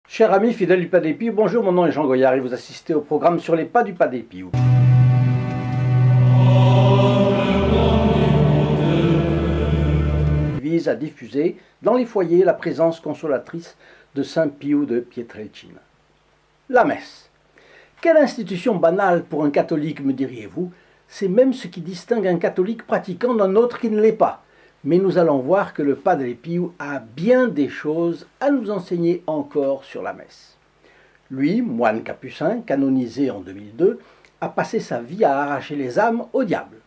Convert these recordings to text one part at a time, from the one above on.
Chers amis fidèles du Padre Pio, bonjour, mon nom est Jean Goyard et vous assistez au programme Sur les pas du Padre Pio. Il vise à diffuser dans les foyers la présence consolatrice de Saint Pio de Pietrelcina. La messe. Quelle institution banale pour un catholique, me diriez-vous? C'est même ce qui distingue un catholique pratiquant d'un autre qui ne l'est pas. Mais nous allons voir que le Padre Pio a bien des choses à nous enseigner encore sur la messe. Lui, moine capucin, canonisé en 2002, a passé sa vie à arracher les âmes au diable.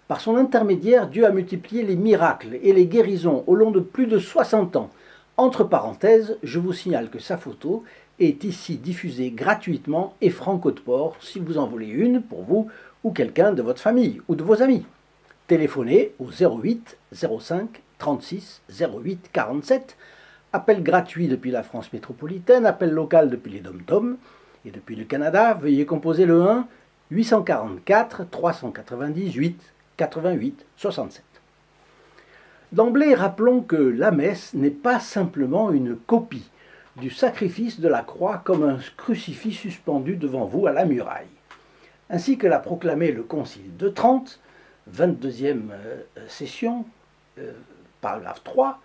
Par son intermédiaire, Dieu a multiplié les miracles et les guérisons au long de plus de 60 ans. Entre parenthèses, je vous signale que sa photo est ici diffusée gratuitement et franco de port si vous en voulez une pour vous ou quelqu'un de votre famille ou de vos amis. Téléphonez au 08 05 36 08 47, appel gratuit depuis la France métropolitaine, appel local depuis les Dom-Tom, et depuis le Canada, veuillez composer le 1 844 398 88 67. D'emblée, rappelons que la messe n'est pas simplement une copie du sacrifice de la croix comme un crucifix suspendu devant vous à la muraille. Ainsi que l'a proclamé le Concile de Trente, 22e session, paragraphe 3,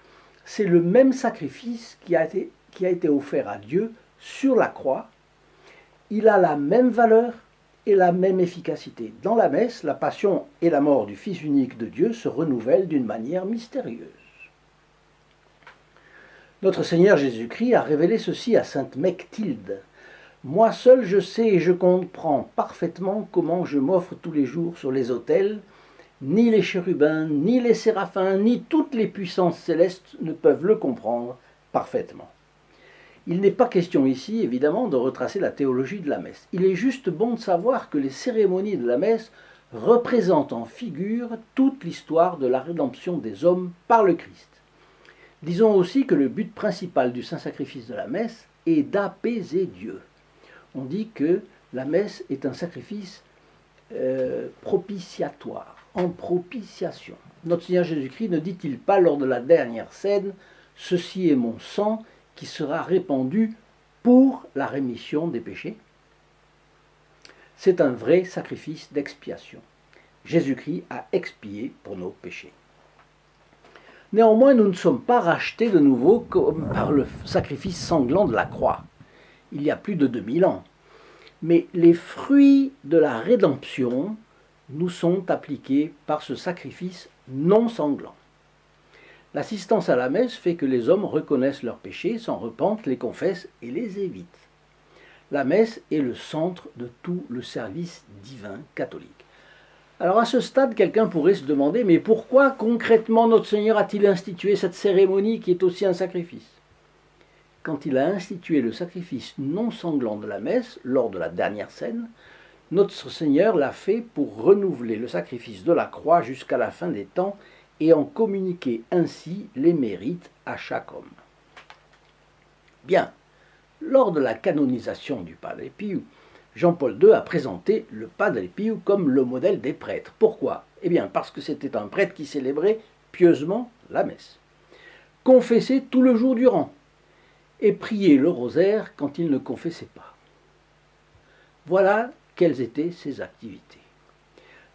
c'est le même sacrifice qui a été offert à Dieu sur la croix. Il a la même valeur et la même efficacité. Dans la messe, la passion et la mort du Fils unique de Dieu se renouvellent d'une manière mystérieuse. Notre Seigneur Jésus-Christ a révélé ceci à sainte Mechtilde. « Moi seul je sais et je comprends parfaitement comment je m'offre tous les jours sur les autels. Ni les chérubins, ni les séraphins, ni toutes les puissances célestes ne peuvent le comprendre parfaitement. » Il n'est pas question ici, évidemment, de retracer la théologie de la messe. Il est juste bon de savoir que les cérémonies de la messe représentent en figure toute l'histoire de la rédemption des hommes par le Christ. Disons aussi que le but principal du saint-sacrifice de la messe est d'apaiser Dieu. On dit que la messe est un sacrifice propitiatoire, en propitiation. Notre Seigneur Jésus-Christ ne dit-il pas lors de la dernière scène « Ceci est mon sang qui sera répandu pour la rémission des péchés ». C'est un vrai sacrifice d'expiation. Jésus-Christ a expié pour nos péchés. Néanmoins, nous ne sommes pas rachetés de nouveau comme par le sacrifice sanglant de la croix, il y a plus de 2000 ans. Mais les fruits de la rédemption nous sont appliqués par ce sacrifice non sanglant. L'assistance à la messe fait que les hommes reconnaissent leurs péchés, s'en repentent, les confessent et les évitent. La messe est le centre de tout le service divin catholique. Alors à ce stade, quelqu'un pourrait se demander, mais pourquoi concrètement notre Seigneur a-t-il institué cette cérémonie qui est aussi un sacrifice ? Quand il a institué le sacrifice non sanglant de la messe, lors de la dernière scène, notre Seigneur l'a fait pour renouveler le sacrifice de la croix jusqu'à la fin des temps et en communiquer ainsi les mérites à chaque homme. Bien, lors de la canonisation du Padre Pio, Jean-Paul II a présenté le Padre Pio comme le modèle des prêtres. Pourquoi ? Eh bien, parce que c'était un prêtre qui célébrait pieusement la messe, confessait tout le jour durant, et prier le rosaire quand il ne confessait pas. Voilà quelles étaient ses activités.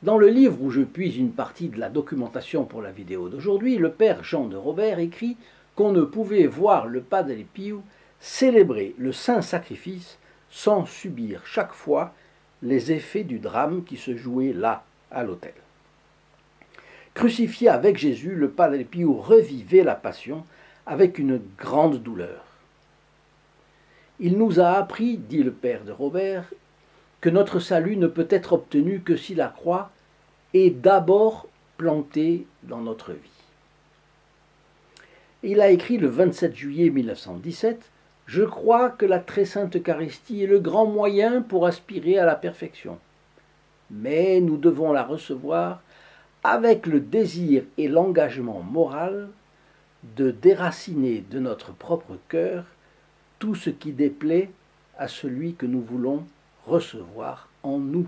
Dans le livre où je puise une partie de la documentation pour la vidéo d'aujourd'hui, le père Jean de Robert écrit qu'on ne pouvait voir le Padre Pio célébrer le saint sacrifice sans subir chaque fois les effets du drame qui se jouait là, à l'autel. Crucifié avec Jésus, le Padre Pio revivait la passion avec une grande douleur. Il nous a appris, dit le père de Robert, que notre salut ne peut être obtenu que si la croix est d'abord plantée dans notre vie. Il a écrit le 27 juillet 1917 « Je crois que la très sainte Eucharistie est le grand moyen pour aspirer à la perfection. Mais nous devons la recevoir avec le désir et l'engagement moral de déraciner de notre propre cœur tout ce qui déplaît à celui que nous voulons recevoir en nous. »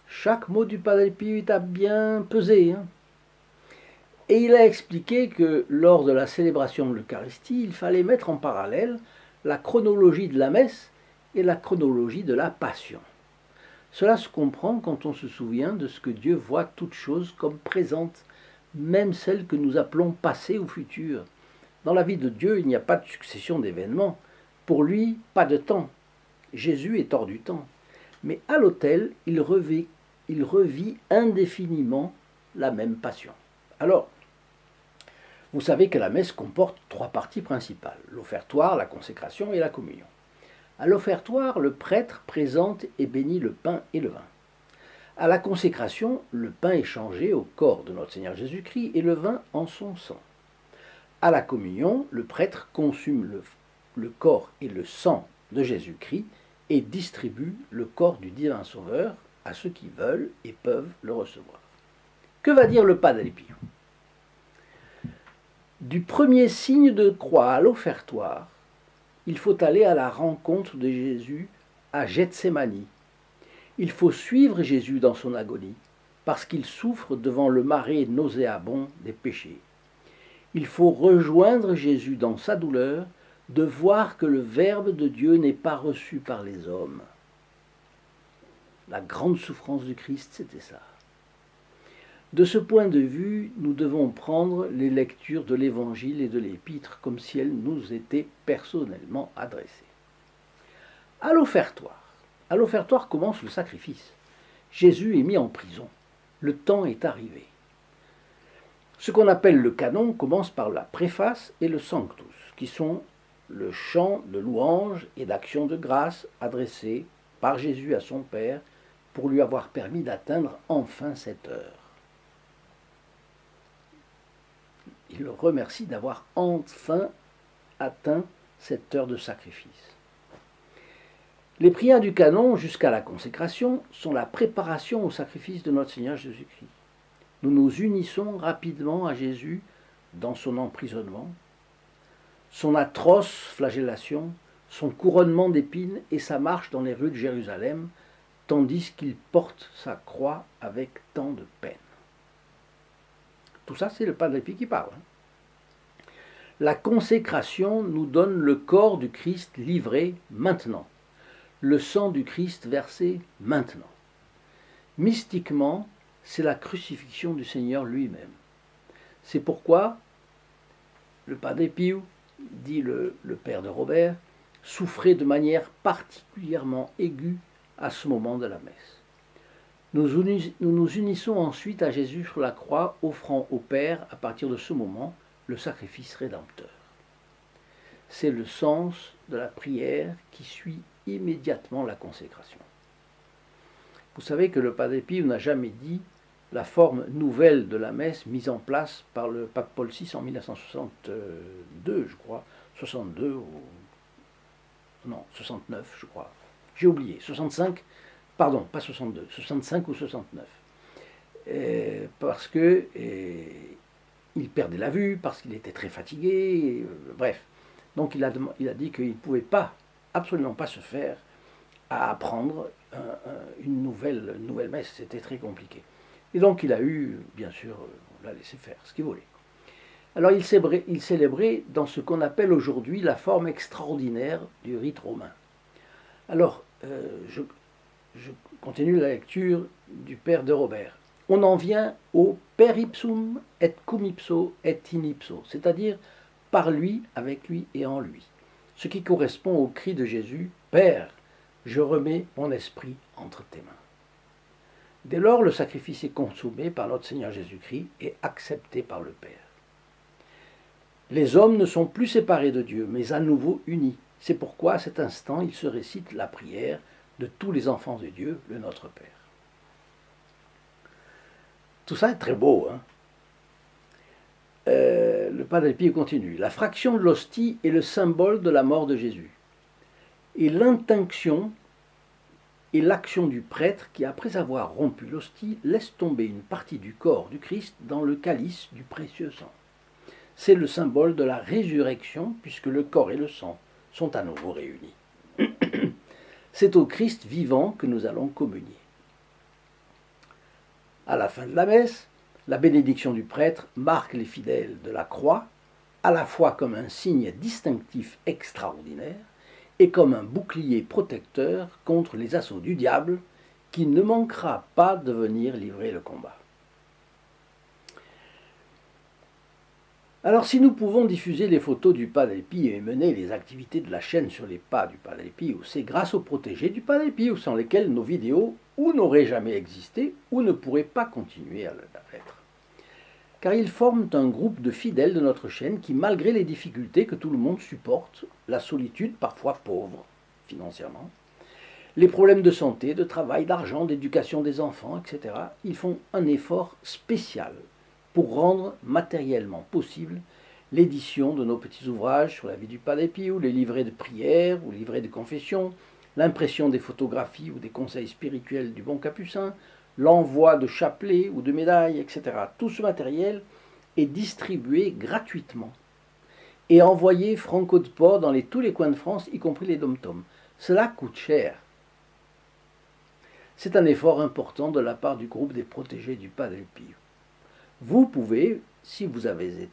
Chaque mot du Padre Pio est à bien peser. Et il a expliqué que lors de la célébration de l'Eucharistie, il fallait mettre en parallèle la chronologie de la messe et la chronologie de la Passion. Cela se comprend quand on se souvient de ce que Dieu voit toutes choses comme présentes, même celles que nous appelons passées ou futures. Dans la vie de Dieu, il n'y a pas de succession d'événements. Pour lui, pas de temps. Jésus est hors du temps. Mais à l'autel, il revit indéfiniment la même passion. Alors, vous savez que la messe comporte 3 parties principales, l'offertoire, la consécration et la communion. À l'offertoire, le prêtre présente et bénit le pain et le vin. À la consécration, le pain est changé au corps de notre Seigneur Jésus-Christ et le vin en son sang. À la communion, le prêtre consume le corps et le sang de Jésus-Christ et distribue le corps du divin Sauveur à ceux qui veulent et peuvent le recevoir. Que va dire le Padre Pio ? Du premier signe de croix à l'offertoire, il faut aller à la rencontre de Jésus à Gethsémani. Il faut suivre Jésus dans son agonie, parce qu'il souffre devant le marais nauséabond des péchés. Il faut rejoindre Jésus dans sa douleur, de voir que le Verbe de Dieu n'est pas reçu par les hommes. La grande souffrance du Christ, c'était ça. De ce point de vue, nous devons prendre les lectures de l'Évangile et de l'Épître comme si elles nous étaient personnellement adressées. À l'offertoire commence le sacrifice. Jésus est mis en prison. Le temps est arrivé. Ce qu'on appelle le canon commence par la préface et le sanctus, qui sont le chant de louange et d'action de grâce adressé par Jésus à son Père pour lui avoir permis d'atteindre enfin cette heure. Il le remercie d'avoir enfin atteint cette heure de sacrifice. Les prières du canon jusqu'à la consécration sont la préparation au sacrifice de notre Seigneur Jésus-Christ. Nous nous unissons rapidement à Jésus dans son emprisonnement, son atroce flagellation, son couronnement d'épines et sa marche dans les rues de Jérusalem, tandis qu'il porte sa croix avec tant de peine. Tout ça, c'est le Padre Pio qui parle. La consécration nous donne le corps du Christ livré maintenant, le sang du Christ versé maintenant. Mystiquement, c'est la crucifixion du Seigneur lui-même. C'est pourquoi le Padre Pio, dit le père de Robert, souffrait de manière particulièrement aiguë à ce moment de la messe. Nous nous unissons ensuite à Jésus sur la croix, offrant au Père, à partir de ce moment, le sacrifice rédempteur. C'est le sens de la prière qui suit immédiatement la consécration. Vous savez que le Padre Pio n'a jamais dit la forme nouvelle de la messe mise en place par le pape Paul VI en 1962, je crois, 62 ou... non, 69, je crois. J'ai oublié, 65, pardon, pas 62, 65 ou 69. Parce que il perdait la vue, parce qu'il était très fatigué, bref. Donc il a dit qu'il ne pouvait pas, absolument pas se faire à apprendre une nouvelle messe, c'était très compliqué. Et donc il a eu, bien sûr, on l'a laissé faire ce qu'il voulait. Alors il célébrait dans ce qu'on appelle aujourd'hui la forme extraordinaire du rite romain. Alors, je continue la lecture du père de Robert. On en vient au per ipsum et cum ipso et in ipso, c'est-à-dire par lui, avec lui et en lui. Ce qui correspond au cri de Jésus, Père, je remets mon esprit entre tes mains. Dès lors, le sacrifice est consommé par notre Seigneur Jésus-Christ et accepté par le Père. Les hommes ne sont plus séparés de Dieu, mais à nouveau unis. C'est pourquoi, à cet instant, il se récite la prière de tous les enfants de Dieu, le Notre Père. Tout ça est très beau, hein. Le Padre Pio continue. La fraction de l'hostie est le symbole de la mort de Jésus. Et l'intinction est l'action du prêtre qui, après avoir rompu l'hostie, laisse tomber une partie du corps du Christ dans le calice du précieux sang. C'est le symbole de la résurrection, puisque le corps et le sang sont à nouveau réunis. C'est au Christ vivant que nous allons communier. À la fin de la messe, La bénédiction du prêtre marque les fidèles de la croix, à la fois comme un signe distinctif extraordinaire et comme un bouclier protecteur contre les assauts du diable qui ne manquera pas de venir livrer le combat. Alors si nous pouvons diffuser les photos du Padre Pio et mener les activités de la chaîne sur les pas du Padre Pio, c'est grâce aux protégés du Padre Pio sans lesquels nos vidéos ou n'auraient jamais existé ou ne pourraient pas continuer à l'être. Car ils forment un groupe de fidèles de notre chaîne qui, malgré les difficultés que tout le monde supporte, la solitude parfois pauvre financièrement, les problèmes de santé, de travail, d'argent, d'éducation des enfants, etc., ils font un effort spécial pour rendre matériellement possible l'édition de nos petits ouvrages sur la vie du Padre Pio, les livrets de prière ou livrets de confession, l'impression des photographies ou des conseils spirituels du bon capucin, l'envoi de chapelets ou de médailles, etc. Tout ce matériel est distribué gratuitement et envoyé franco de port dans tous les coins de France, y compris les dom-toms. Cela coûte cher. C'est un effort important de la part du groupe des protégés du Padre Pio. Vous pouvez, si vous avez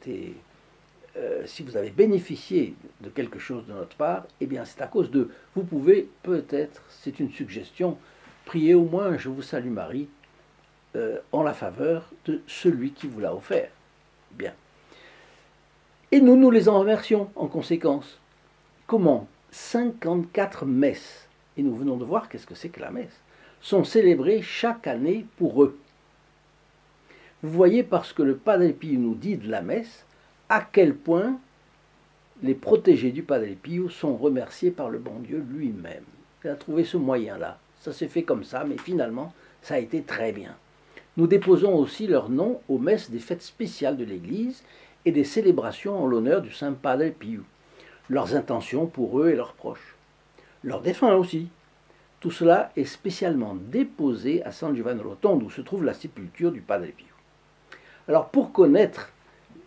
bénéficié de quelque chose de notre part, eh bien c'est à cause de. Vous pouvez peut-être, c'est une suggestion, priez au moins Je vous salue Marie en la faveur de celui qui vous l'a offert. Bien. Et nous les en remercions en conséquence. Comment 54 messes, et nous venons de voir qu'est-ce que c'est que la messe, sont célébrées chaque année pour eux. Vous voyez, parce que le Padre Pio nous dit de la messe, à quel point les protégés du Padre Pio sont remerciés par le bon Dieu lui-même. Il a trouvé ce moyen-là. Ça s'est fait comme ça, mais finalement, ça a été très bien. Nous déposons aussi leurs noms aux messes des fêtes spéciales de l'Église et des célébrations en l'honneur du Saint Padre Pio, leurs intentions pour eux et leurs proches, leurs défunts aussi. Tout cela est spécialement déposé à San Giovanni Rotondo, où se trouve la sépulture du Padre Pio. Alors pour connaître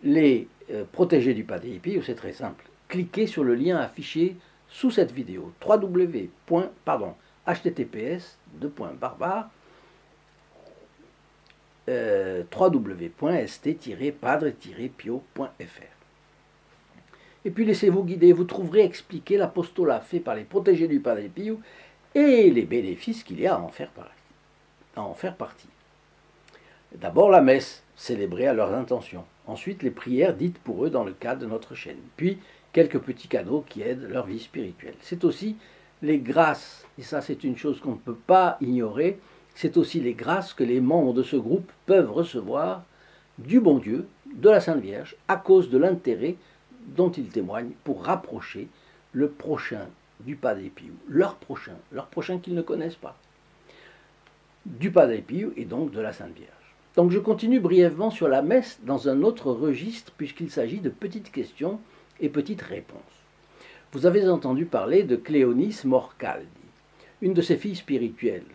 les protégés du Padre Pio, c'est très simple. Cliquez sur le lien affiché sous cette vidéo, www.https://www.st-padre-pio.fr. Et puis laissez-vous guider, vous trouverez expliqué l'apostolat fait par les protégés du Padre Pio et les bénéfices qu'il y a à en faire partie. D'abord la messe, célébrée à leurs intentions. Ensuite les prières dites pour eux dans le cadre de notre chaîne. Puis quelques petits cadeaux qui aident leur vie spirituelle. C'est aussi les grâces, et ça c'est une chose qu'on ne peut pas ignorer, c'est aussi les grâces que les membres de ce groupe peuvent recevoir du bon Dieu, de la Sainte Vierge, à cause de l'intérêt dont ils témoignent pour rapprocher le prochain du Padre Pio, leur prochain qu'ils ne connaissent pas, du Padre Pio et donc de la Sainte Vierge. Donc je continue brièvement sur la messe dans un autre registre puisqu'il s'agit de petites questions et petites réponses. Vous avez entendu parler de Cléonis Morcaldi, une de ses filles spirituelles.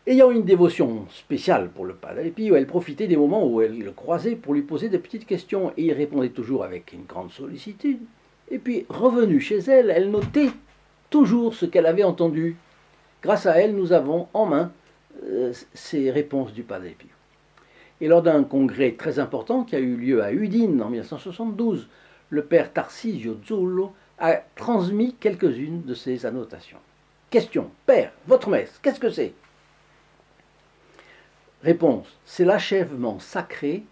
Ayant une dévotion spéciale pour le Padre Pio, elle profitait des moments où elle le croisait pour lui poser des petites questions et il répondait toujours avec une grande sollicitude. Et puis, revenue chez elle, elle notait toujours ce qu'elle avait entendu. Grâce à elle, nous avons en main ces réponses du Padre Pio. Et lors d'un congrès très important qui a eu lieu à Udine en 1972, le père Tarcisio Zullo a transmis quelques-unes de ces annotations. Question: Père, votre messe, qu'est-ce que c'est? Réponse: c'est l'achèvement sacré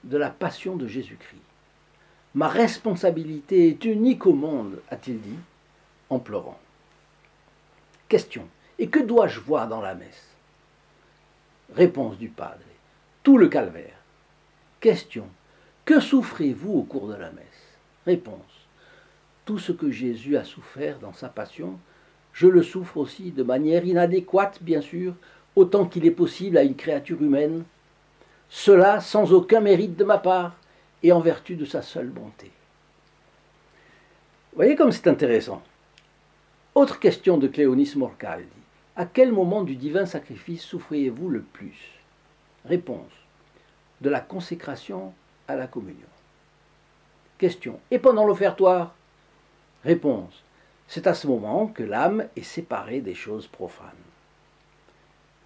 de la passion de Jésus-Christ. Ma responsabilité est unique au monde, a-t-il dit, en pleurant. Question: et que dois-je voir dans la messe? Réponse du Padre: tout le calvaire. Question: que souffrez-vous au cours de la messe? Réponse: tout ce que Jésus a souffert dans sa passion, je le souffre aussi de manière inadéquate, bien sûr, autant qu'il est possible à une créature humaine, cela sans aucun mérite de ma part et en vertu de sa seule bonté. Vous voyez comme c'est intéressant. Autre question de Cléonis Morcaldi. À quel moment du divin sacrifice souffriez-vous le plus? Réponse: de la consécration à la communion. Question: et pendant l'offertoire? Réponse: c'est à ce moment que l'âme est séparée des choses profanes.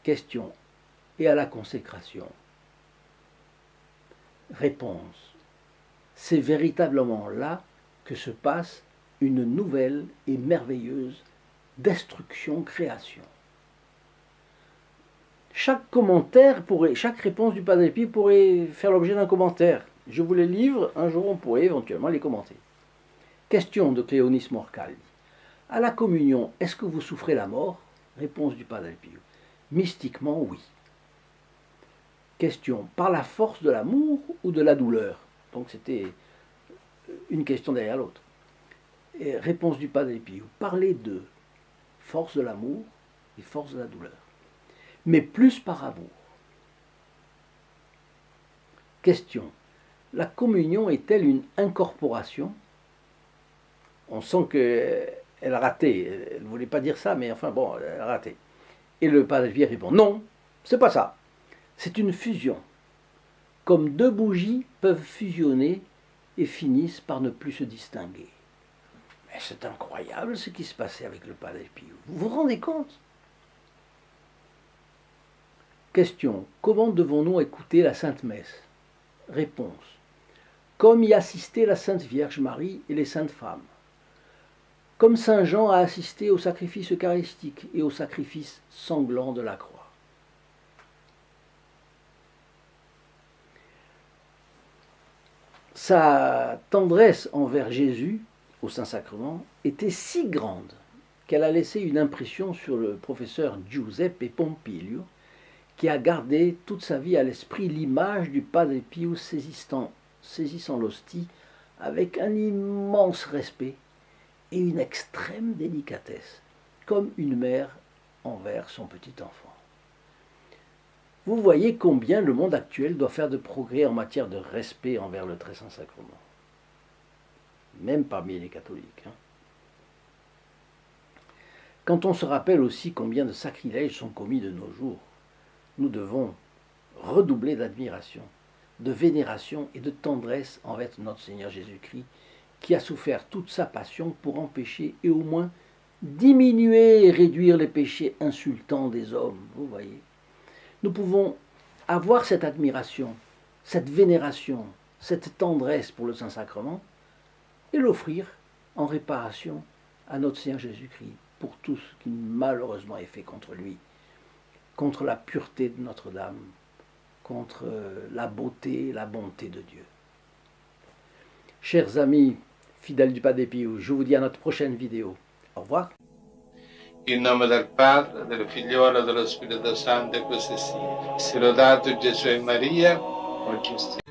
Question: et à la consécration? Réponse. C'est véritablement là que se passe une nouvelle et merveilleuse destruction-création. Chaque réponse du Padre Pio pourrait faire l'objet d'un commentaire. Je vous les livre, un jour on pourrait éventuellement les commenter. Question de Cléonis Morcal. À la communion, est-ce que vous souffrez la mort? Réponse du Padre Pio. Mystiquement, oui. Question, par la force de l'amour ou de la douleur? Donc c'était une question derrière l'autre. Et réponse du Padre Pio. Par les deux. Force de l'amour et force de la douleur. Mais plus par amour. Question. La communion est-elle une incorporation? On sent qu'elle a raté. Elle ne voulait pas dire ça, mais enfin bon, elle a raté. Et le Padre Pio répond, non, c'est pas ça. C'est une fusion. Comme deux bougies peuvent fusionner et finissent par ne plus se distinguer. Mais c'est incroyable ce qui se passait avec le Padre Pio. Vous vous rendez compte? Question. Comment devons-nous écouter la Sainte Messe? Réponse. Comme y assistait la Sainte Vierge Marie et les Saintes Femmes. Comme Saint Jean a assisté au sacrifice eucharistique et au sacrifice sanglant de la croix. Sa tendresse envers Jésus, au Saint-Sacrement, était si grande qu'elle a laissé une impression sur le professeur Giuseppe Pompilio, qui a gardé toute sa vie à l'esprit l'image du Padre Pio saisissant l'hostie avec un immense respect et une extrême délicatesse, comme une mère envers son petit enfant. Vous voyez combien le monde actuel doit faire de progrès en matière de respect envers le Très Saint-Sacrement, même parmi les catholiques. Quand on se rappelle aussi combien de sacrilèges sont commis de nos jours, nous devons redoubler d'admiration, de vénération et de tendresse envers notre Seigneur Jésus-Christ, qui a souffert toute sa passion pour empêcher et au moins diminuer et réduire les péchés insultants des hommes. Vous voyez, nous pouvons avoir cette admiration, cette vénération, cette tendresse pour le Saint-Sacrement et l'offrir en réparation à notre Seigneur Jésus-Christ pour tout ce qui malheureusement est fait contre lui, contre la pureté de Notre-Dame, contre la beauté et la bonté de Dieu. Chers amis fidèles du Padre Pio, je vous dis à notre prochaine vidéo. Au revoir. In nome del Padre, del Figliolo e dello Spirito Santo, e così sia. Sia lodato Gesù e Maria, oggi e sempre.